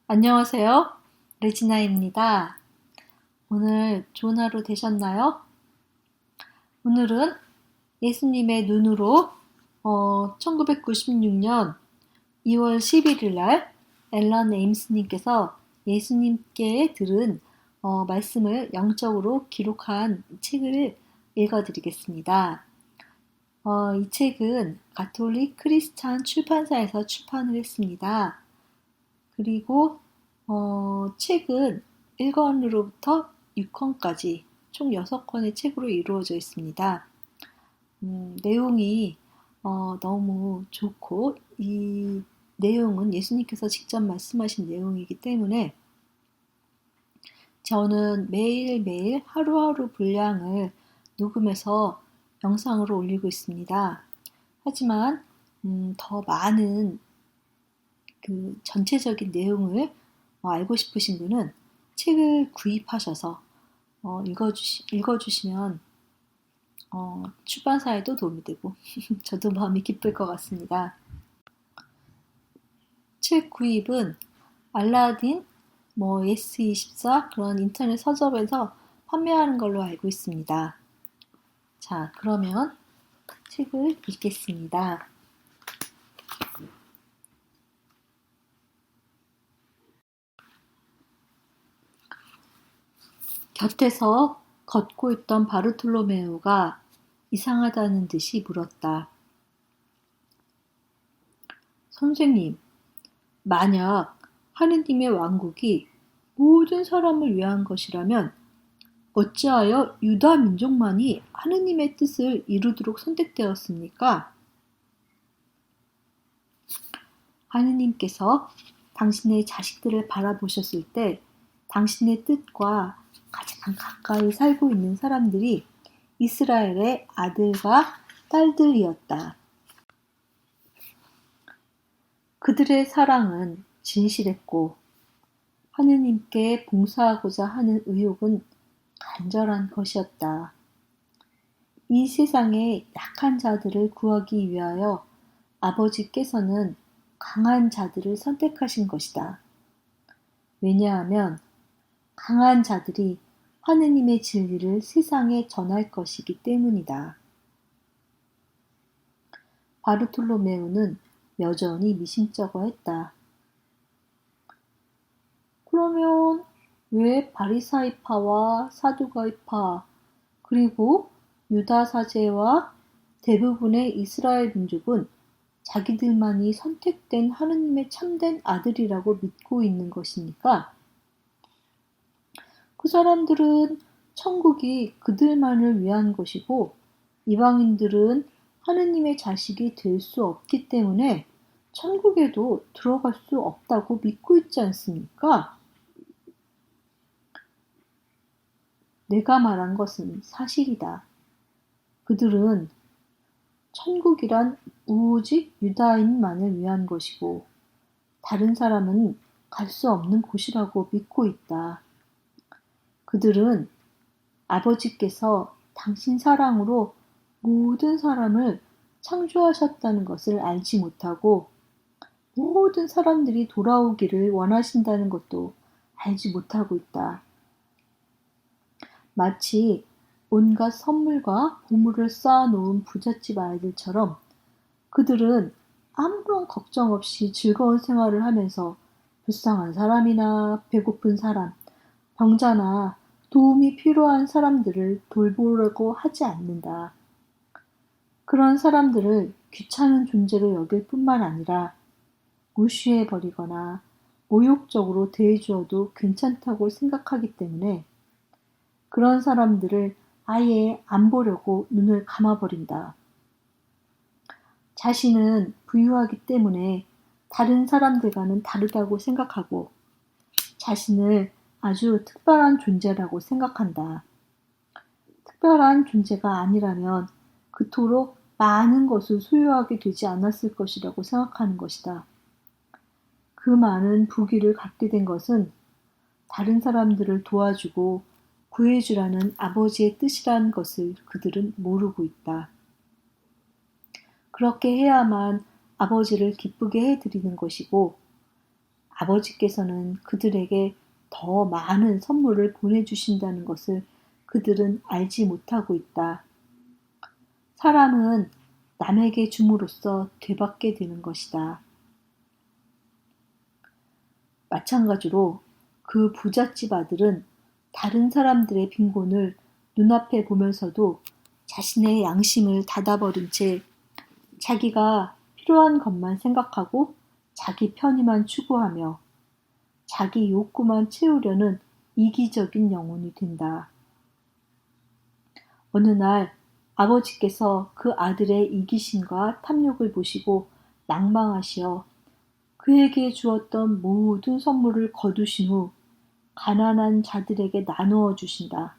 안녕하세요. 레지나입니다. 오늘 좋은 하루 되셨나요? 오늘은 예수님의 눈으로 1996년 2월 11일 날 앨런 에임스님께서 예수님께 들은 말씀을 영적으로 기록한 책을 읽어드리겠습니다. 이 책은 가톨릭 크리스찬 출판사에서 출판을 했습니다. 그리고 책은 1권으로부터 6권까지 총 6권의 책으로 이루어져 있습니다. 내용이 너무 좋고 이 내용은 예수님께서 직접 말씀하신 내용이기 때문에 저는 매일매일 하루하루 분량을 녹음해서 영상으로 올리고 있습니다. 하지만 더 많은 그 전체적인 내용을 알고 싶으신 분은 책을 구입하셔서 읽어주시면 출판사에도 도움이 되고 저도 마음이 기쁠 것 같습니다. 책 구입은 알라딘, 예스24 그런 인터넷 서점에서 판매하는 걸로 알고 있습니다. 자, 그러면 책을 읽겠습니다. 곁에서 걷고 있던 바르톨로메오가 이상하다는 듯이 물었다. 선생님, 만약 하느님의 왕국이 모든 사람을 위한 것이라면 어찌하여 유다 민족만이 하느님의 뜻을 이루도록 선택되었습니까? 하느님께서 당신의 자식들을 바라보셨을 때 당신의 뜻과 가장 가까이 살고 있는 사람들이 이스라엘의 아들과 딸들이었다. 그들의 사랑은 진실했고 하느님께 봉사하고자 하는 의욕은 간절한 것이었다. 이 세상의 약한 자들을 구하기 위하여 아버지께서는 강한 자들을 선택하신 것이다. 왜냐하면 강한 자들이 하느님의 진리를 세상에 전할 것이기 때문이다. 바르톨로메오는 여전히 미심쩍어했다. 그러면 왜 바리사이파와 사두가이파 그리고 유다 사제와 대부분의 이스라엘 민족은 자기들만이 선택된 하느님의 참된 아들이라고 믿고 있는 것입니까? 그 사람들은 천국이 그들만을 위한 것이고 이방인들은 하느님의 자식이 될 수 없기 때문에 천국에도 들어갈 수 없다고 믿고 있지 않습니까? 내가 말한 것은 사실이다. 그들은 천국이란 오직 유다인만을 위한 것이고 다른 사람은 갈 수 없는 곳이라고 믿고 있다. 그들은 아버지께서 당신 사랑으로 모든 사람을 창조하셨다는 것을 알지 못하고 모든 사람들이 돌아오기를 원하신다는 것도 알지 못하고 있다. 마치 온갖 선물과 보물을 쌓아놓은 부잣집 아이들처럼 그들은 아무런 걱정 없이 즐거운 생활을 하면서 불쌍한 사람이나 배고픈 사람, 병자나 도움이 필요한 사람들을 돌보려고 하지 않는다. 그런 사람들을 귀찮은 존재로 여길 뿐만 아니라 무시해버리거나 모욕적으로 대해주어도 괜찮다고 생각하기 때문에 그런 사람들을 아예 안 보려고 눈을 감아버린다. 자신은 부유하기 때문에 다른 사람들과는 다르다고 생각하고 자신을 아주 특별한 존재라고 생각한다. 특별한 존재가 아니라면 그토록 많은 것을 소유하게 되지 않았을 것이라고 생각하는 것이다. 그 많은 부귀를 갖게 된 것은 다른 사람들을 도와주고 구해주라는 아버지의 뜻이라는 것을 그들은 모르고 있다. 그렇게 해야만 아버지를 기쁘게 해드리는 것이고 아버지께서는 그들에게 더 많은 선물을 보내주신다는 것을 그들은 알지 못하고 있다. 사람은 남에게 줌으로써 되받게 되는 것이다. 마찬가지로 그 부잣집 아들은 다른 사람들의 빈곤을 눈앞에 보면서도 자신의 양심을 닫아버린 채 자기가 필요한 것만 생각하고 자기 편의만 추구하며 자기 욕구만 채우려는 이기적인 영혼이 된다. 어느 날 아버지께서 그 아들의 이기심과 탐욕을 보시고 낭망하시어 그에게 주었던 모든 선물을 거두신 후 가난한 자들에게 나누어 주신다.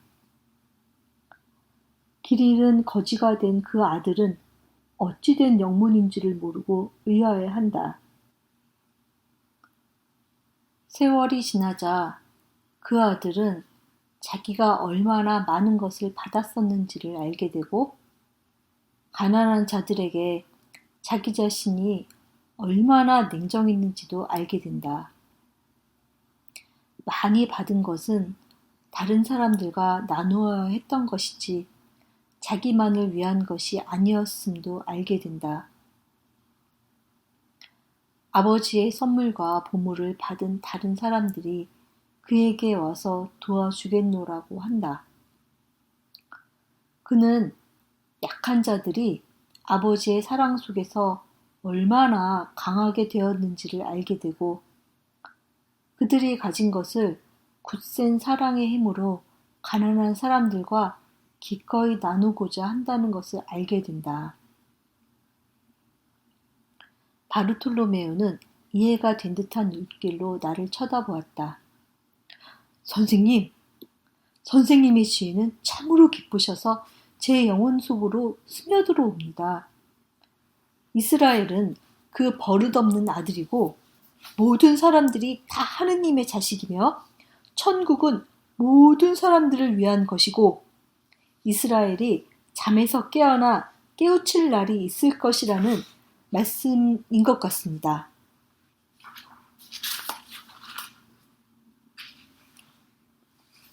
길 잃은 거지가 된 그 아들은 어찌된 영문인지를 모르고 의아해한다. 세월이 지나자 그 아들은 자기가 얼마나 많은 것을 받았었는지를 알게 되고 가난한 자들에게 자기 자신이 얼마나 냉정했는지도 알게 된다. 많이 받은 것은 다른 사람들과 나누어야 했던 것이지 자기만을 위한 것이 아니었음도 알게 된다. 아버지의 선물과 보물을 받은 다른 사람들이 그에게 와서 도와주겠노라고 한다. 그는 약한 자들이 아버지의 사랑 속에서 얼마나 강하게 되었는지를 알게 되고 그들이 가진 것을 굳센 사랑의 힘으로 가난한 사람들과 기꺼이 나누고자 한다는 것을 알게 된다. 바르톨로메오는 이해가 된 듯한 눈길로 나를 쳐다보았다. 선생님, 선생님의 지혜는 참으로 깊으셔서 제 영혼 속으로 스며들어옵니다. 이스라엘은 그 버릇없는 아들이고 모든 사람들이 다 하느님의 자식이며 천국은 모든 사람들을 위한 것이고 이스라엘이 잠에서 깨어나 깨우칠 날이 있을 것이라는 말씀인 것 같습니다.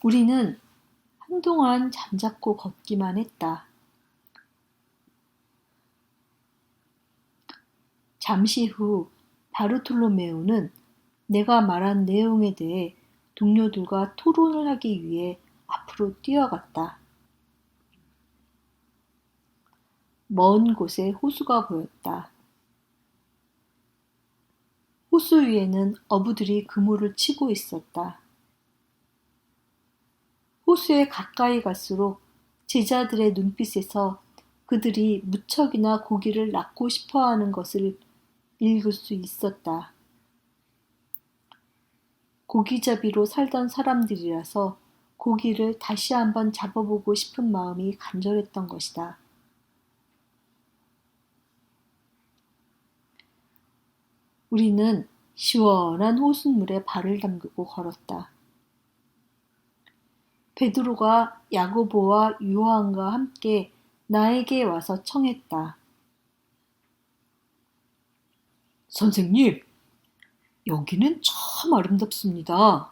우리는 한동안 잠자코 걷기만 했다. 잠시 후 바르톨로메오는 내가 말한 내용에 대해 동료들과 토론을 하기 위해 앞으로 뛰어갔다. 먼 곳에 호수가 보였다. 호수 위에는 어부들이 그물을 치고 있었다. 호수에 가까이 갈수록 제자들의 눈빛에서 그들이 무척이나 고기를 낳고 싶어하는 것을 읽을 수 있었다. 고기잡이로 살던 사람들이라서 고기를 다시 한번 잡아보고 싶은 마음이 간절했던 것이다. 우리는 시원한 호숫물에 발을 담그고 걸었다. 베드로가 야고보와 요한과 함께 나에게 와서 청했다. 선생님, 여기는 참 아름답습니다.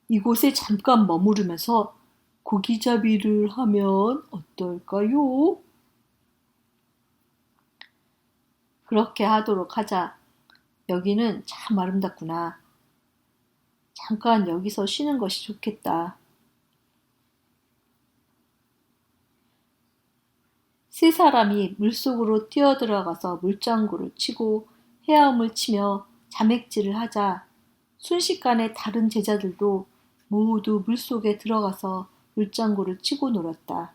이곳에 잠깐 머무르면서 고기잡이를 하면 어떨까요? 그렇게 하도록 하자. 여기는 참 아름답구나. 잠깐 여기서 쉬는 것이 좋겠다. 세 사람이 물속으로 뛰어들어가서 물장구를 치고 헤엄을 치며 자맥질을 하자 순식간에 다른 제자들도 모두 물속에 들어가서 물장구를 치고 놀았다.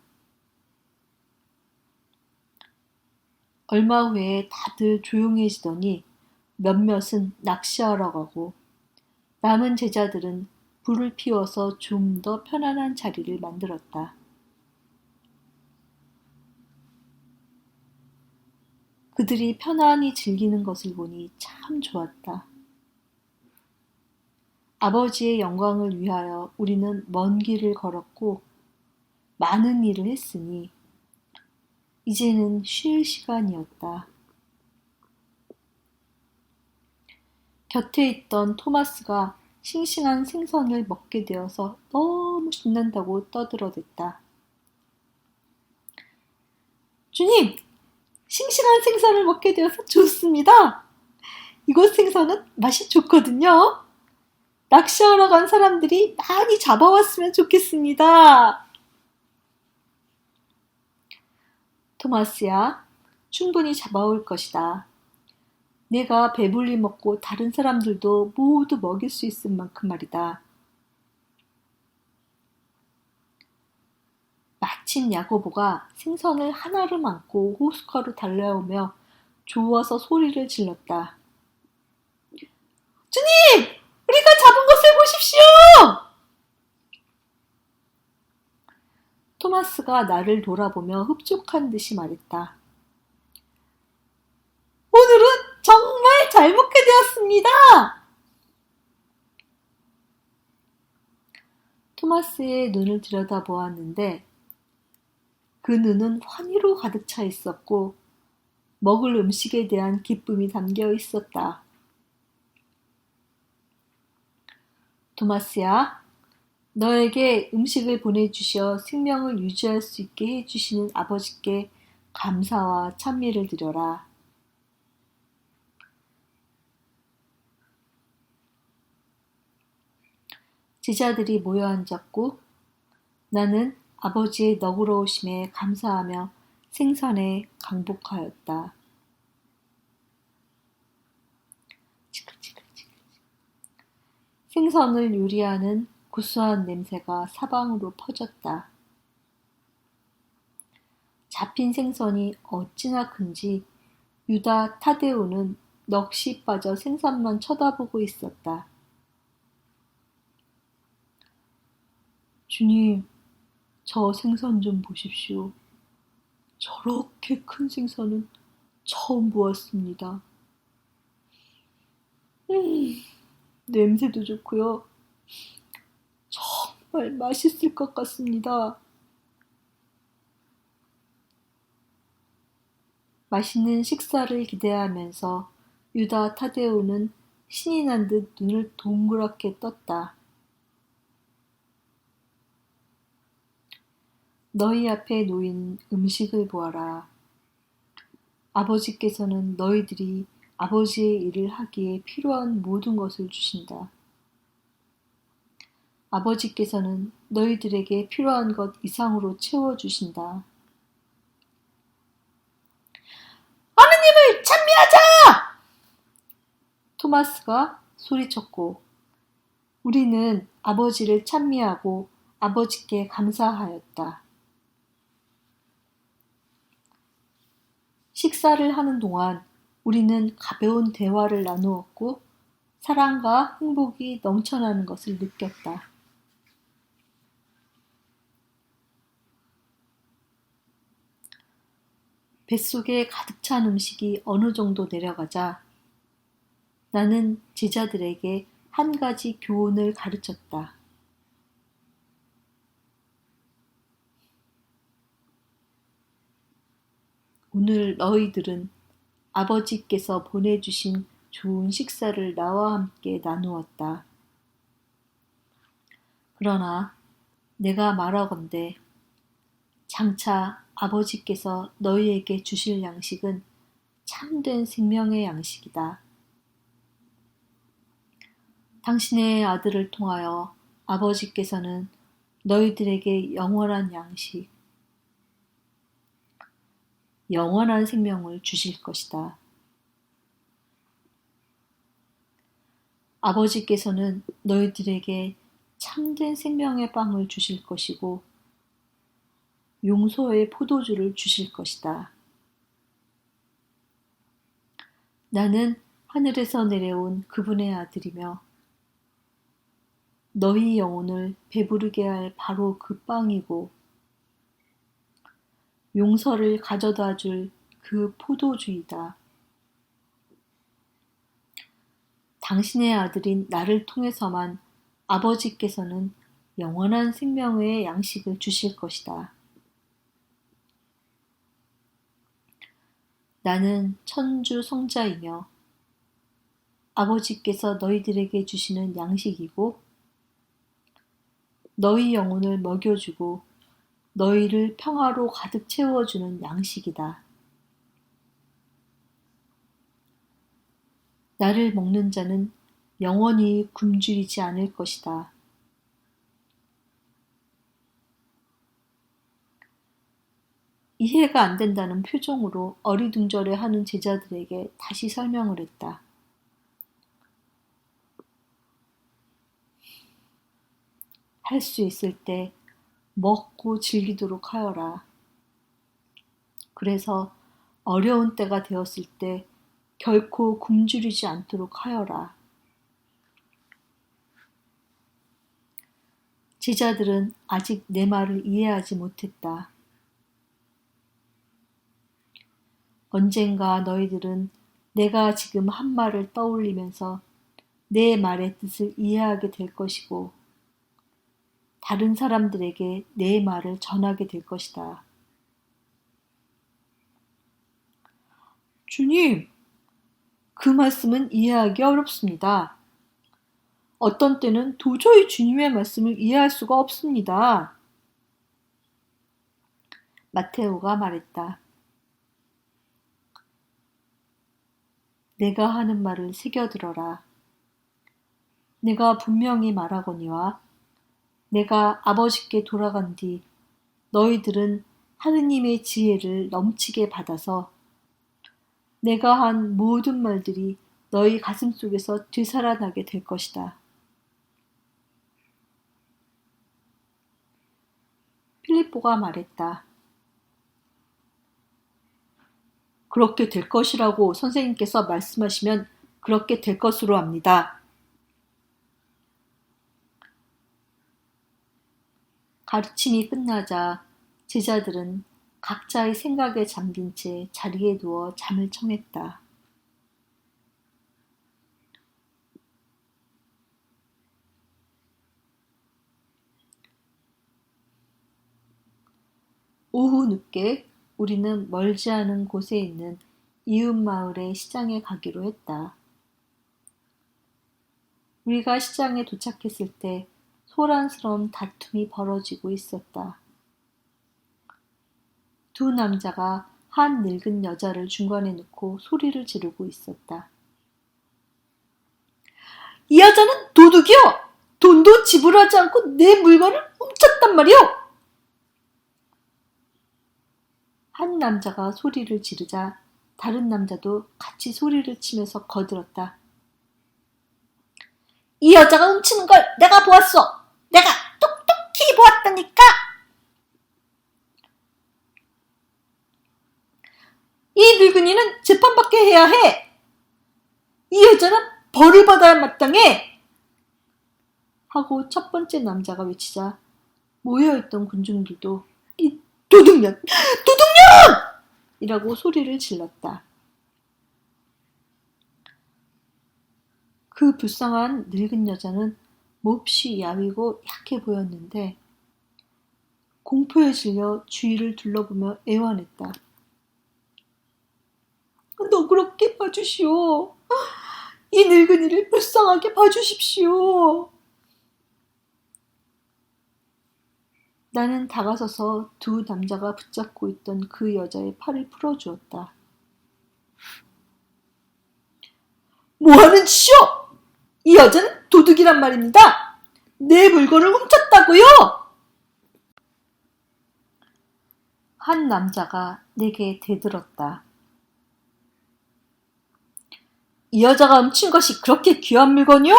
얼마 후에 다들 조용해지더니 몇몇은 낚시하러 가고 남은 제자들은 불을 피워서 좀 더 편안한 자리를 만들었다. 그들이 편안히 즐기는 것을 보니 참 좋았다. 아버지의 영광을 위하여 우리는 먼 길을 걸었고 많은 일을 했으니 이제는 쉴 시간이었다. 곁에 있던 토마스가 싱싱한 생선을 먹게 되어서 너무 신난다고 떠들어댔다. 주님, 싱싱한 생선을 먹게 되어서 좋습니다. 이곳 생선은 맛이 좋거든요. 낚시하러 간 사람들이 많이 잡아왔으면 좋겠습니다. 토마스야, 충분히 잡아올 것이다. 내가 배불리 먹고 다른 사람들도 모두 먹일 수 있을 만큼 말이다. 마침 야고보가 생선을 하나를 안고 호숫가로 달려오며 좋아서 소리를 질렀다. 주님! 우리가 잡은 것을 보십시오! 토마스가 나를 돌아보며 흡족한 듯이 말했다. 오늘은 정말 잘 먹게 되었습니다! 토마스의 눈을 들여다보았는데 그 눈은 환희로 가득 차 있었고 먹을 음식에 대한 기쁨이 담겨 있었다. 토마스야, 너에게 음식을 보내주셔 생명을 유지할 수 있게 해주시는 아버지께 감사와 찬미를 드려라. 제자들이 모여 앉았고 나는 아버지의 너그러우심에 감사하며 생선에 강복하였다. 생선을 요리하는 구수한 냄새가 사방으로 퍼졌다. 잡힌 생선이 어찌나 큰지 유다 타데오는 넋이 빠져 생선만 쳐다보고 있었다. 주님, 저 생선 좀 보십시오. 저렇게 큰 생선은 처음 보았습니다. 냄새도 좋고요. 정말 맛있을 것 같습니다. 맛있는 식사를 기대하면서 유다 타데오는 신이 난 듯 눈을 동그랗게 떴다. 너희 앞에 놓인 음식을 보아라. 아버지께서는 너희들이 아버지의 일을 하기에 필요한 모든 것을 주신다. 아버지께서는 너희들에게 필요한 것 이상으로 채워주신다. 하느님을 찬미하자! 토마스가 소리쳤고 우리는 아버지를 찬미하고 아버지께 감사하였다. 식사를 하는 동안 우리는 가벼운 대화를 나누었고 사랑과 행복이 넘쳐나는 것을 느꼈다. 뱃속에 가득 찬 음식이 어느 정도 내려가자 나는 제자들에게 한 가지 교훈을 가르쳤다. 오늘 너희들은 아버지께서 보내주신 좋은 식사를 나와 함께 나누었다. 그러나 내가 말하건대 장차 아버지께서 너희에게 주실 양식은 참된 생명의 양식이다. 당신의 아들을 통하여 아버지께서는 너희들에게 영원한 양식, 영원한 생명을 주실 것이다. 아버지께서는 너희들에게 참된 생명의 빵을 주실 것이고 용서의 포도주를 주실 것이다. 나는 하늘에서 내려온 그분의 아들이며 너희 영혼을 배부르게 할 바로 그 빵이고 용서를 가져다 줄 그 포도주이다. 당신의 아들인 나를 통해서만 아버지께서는 영원한 생명의 양식을 주실 것이다. 나는 천주 성자이며 아버지께서 너희들에게 주시는 양식이고 너희 영혼을 먹여주고 너희를 평화로 가득 채워주는 양식이다. 나를 먹는 자는 영원히 굶주리지 않을 것이다. 이해가 안 된다는 표정으로 어리둥절해하는 제자들에게 다시 설명을 했다. 할 수 있을 때 먹고 즐기도록 하여라. 그래서 어려운 때가 되었을 때 결코 굶주리지 않도록 하여라. 제자들은 아직 내 말을 이해하지 못했다. 언젠가 너희들은 내가 지금 한 말을 떠올리면서 내 말의 뜻을 이해하게 될 것이고 다른 사람들에게 내 말을 전하게 될 것이다. 주님, 그 말씀은 이해하기 어렵습니다. 어떤 때는 도저히 주님의 말씀을 이해할 수가 없습니다. 마테오가 말했다. 내가 하는 말을 새겨들어라. 내가 분명히 말하거니와 내가 아버지께 돌아간 뒤 너희들은 하느님의 지혜를 넘치게 받아서 내가 한 모든 말들이 너희 가슴 속에서 되살아나게 될 것이다. 필립보가 말했다. 그렇게 될 것이라고 선생님께서 말씀하시면 그렇게 될 것으로 압니다. 가르침이 끝나자 제자들은 각자의 생각에 잠긴 채 자리에 누워 잠을 청했다. 오후 늦게 우리는 멀지 않은 곳에 있는 이웃 마을의 시장에 가기로 했다. 우리가 시장에 도착했을 때 소란스러운 다툼이 벌어지고 있었다. 두 남자가 한 늙은 여자를 중간에 놓고 소리를 지르고 있었다. 이 여자는 도둑이요! 돈도 지불하지 않고 내 물건을 훔쳤단 말이오! 한 남자가 소리를 지르자 다른 남자도 같이 소리를 치면서 거들었다. 이 여자가 훔치는 걸 내가 보았어! 내가 똑똑히 보았다니까! 이 늙은이는 재판받게 해야 해! 이 여자는 벌을 받아야 마땅해! 하고 첫 번째 남자가 외치자 모여있던 군중들도 이 도둑년! 도둑년! 이라고 소리를 질렀다. 그 불쌍한 늙은 여자는 몹시 야위고 약해 보였는데 공포에 질려 주위를 둘러보며 애원했다. 너그럽게 봐주시오. 이 늙은이를 불쌍하게 봐주십시오. 나는 다가서서 두 남자가 붙잡고 있던 그 여자의 팔을 풀어주었다. 뭐하는 짓이오? 이 여자는 도둑이란 말입니다. 내 물건을 훔쳤다고요? 한 남자가 내게 대들었다. 이 여자가 훔친 것이 그렇게 귀한 물건이요?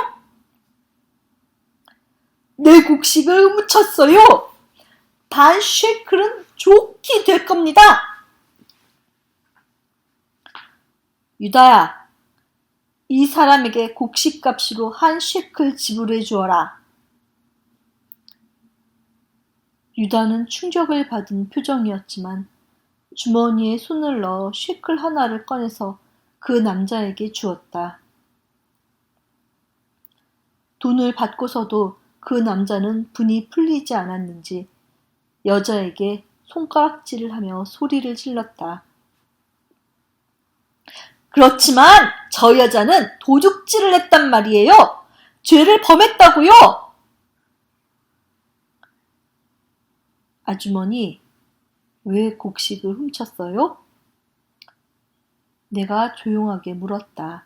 내 곡식을 훔쳤어요. 반 쉐클은 좋게 될 겁니다. 유다야, 이 사람에게 곡식값으로 한 쉐클 지불해 주어라. 유다는 충격을 받은 표정이었지만 주머니에 손을 넣어 쉐클 하나를 꺼내서 그 남자에게 주었다. 돈을 받고서도 그 남자는 분이 풀리지 않았는지 여자에게 손가락질을 하며 소리를 질렀다. 그렇지만 저 여자는 도둑질을 했단 말이에요. 죄를 범했다고요. 아주머니, 왜 곡식을 훔쳤어요? 내가 조용하게 물었다.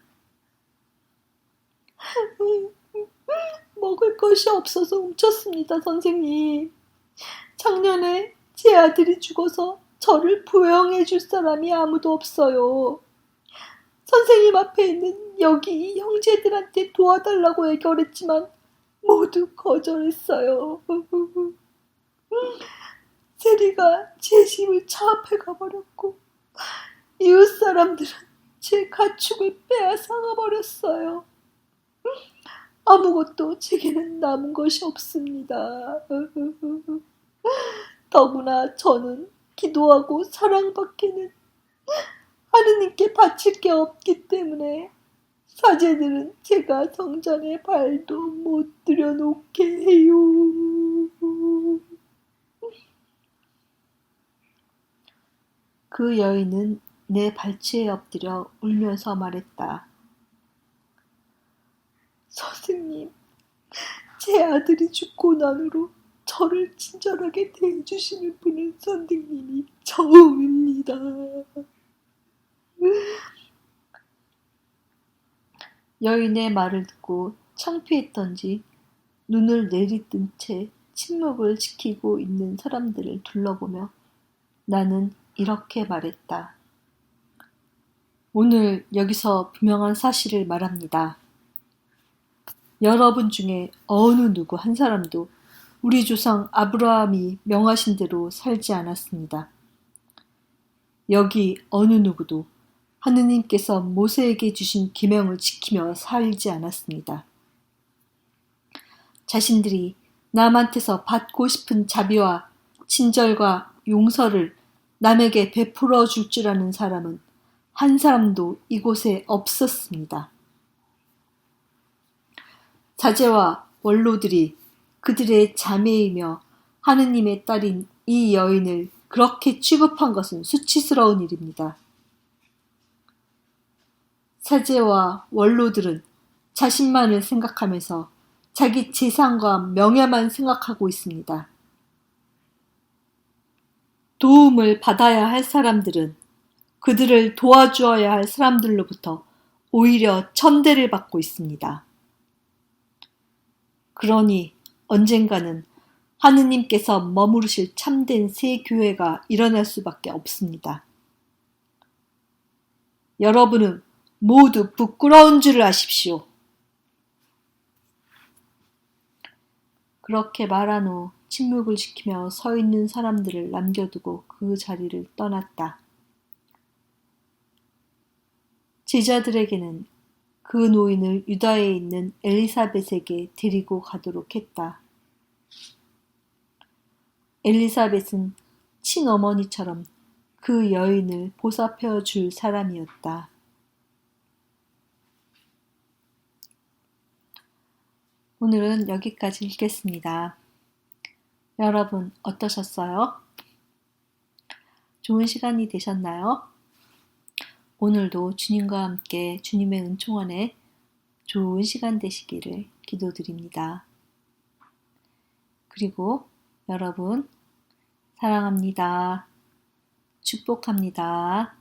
먹을 것이 없어서 훔쳤습니다, 선생님. 작년에 제 아들이 죽어서 저를 부양해 줄 사람이 아무도 없어요. 선생님 앞에 있는 여기 형제들한테 도와달라고 애걸했지만 모두 거절했어요. 세리가 제 집을 차압해 가버렸고 이웃 사람들은 제 가축을 빼앗아 버렸어요. 아무것도 제게는 남은 것이 없습니다. 더구나 저는 기도하고 사랑받기는 하느님께 바칠 게 없기 때문에 사제들은 제가 성전에 발도 못 들여놓게 해요. 그 여인은 내 발치에 엎드려 울면서 말했다. 선생님, 제 아들이 죽고 난 후로 저를 친절하게 대해주시는 분은 선생님이 처음입니다. 여인의 말을 듣고 창피했던지 눈을 내리뜬 채 침묵을 지키고 있는 사람들을 둘러보며 나는 이렇게 말했다. 오늘 여기서 분명한 사실을 말합니다. 여러분 중에 어느 누구 한 사람도 우리 조상 아브라함이 명하신 대로 살지 않았습니다. 여기 어느 누구도 하느님께서 모세에게 주신 계명을 지키며 살지 않았습니다. 자신들이 남한테서 받고 싶은 자비와 친절과 용서를 남에게 베풀어 줄 줄 아는 사람은 한 사람도 이곳에 없었습니다. 사제와 원로들이 그들의 자매이며 하느님의 딸인 이 여인을 그렇게 취급한 것은 수치스러운 일입니다. 사제와 원로들은 자신만을 생각하면서 자기 재산과 명예만 생각하고 있습니다. 도움을 받아야 할 사람들은 그들을 도와주어야 할 사람들로부터 오히려 천대를 받고 있습니다. 그러니 언젠가는 하느님께서 머무르실 참된 새 교회가 일어날 수밖에 없습니다. 여러분은 모두 부끄러운 줄을 아십시오. 그렇게 말한 후 침묵을 지키며 서 있는 사람들을 남겨두고 그 자리를 떠났다. 제자들에게는 그 노인을 유다에 있는 엘리사벳에게 데리고 가도록 했다. 엘리사벳은 친어머니처럼 그 여인을 보살펴 줄 사람이었다. 오늘은 여기까지 읽겠습니다. 여러분 어떠셨어요? 좋은 시간이 되셨나요? 오늘도 주님과 함께 주님의 은총 안에 좋은 시간 되시기를 기도드립니다. 그리고 여러분 사랑합니다. 축복합니다.